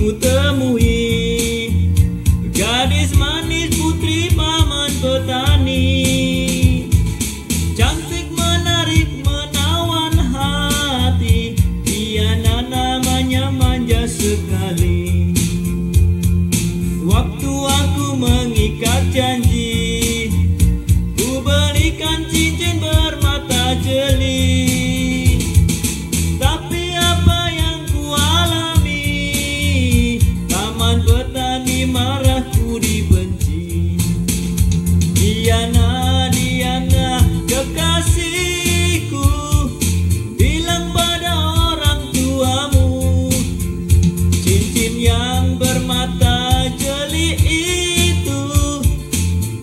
ku temui, gadis manis putri paman petani, cantik menarik menawan hati, Diana namanya manja sekali. Waktu aku mengikat janji, ku belikan cincin bermata jeli. Tapi apa yang ku alami, paman petani marahku dibenci. Diana, Diana kekasihku, bilang pada orang tuamu, cincin yang bermata jeli itu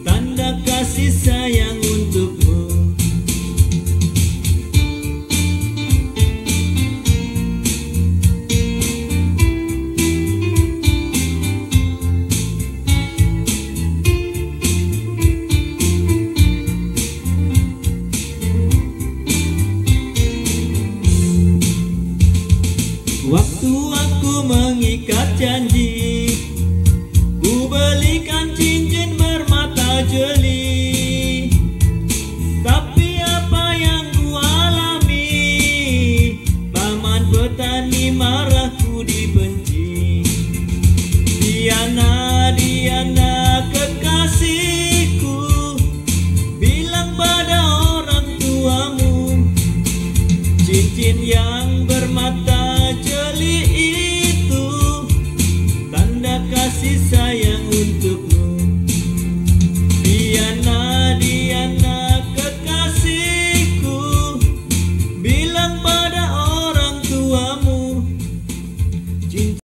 tanda kasih sayang untukmu. Waktu aku mengikat janji, ku belikan cincin bermata jeli. Tapi apa yang ku alami, paman petani marahku dibenci. Diana, Diana kekasihku, bilang pada orang tuamu, cincin yang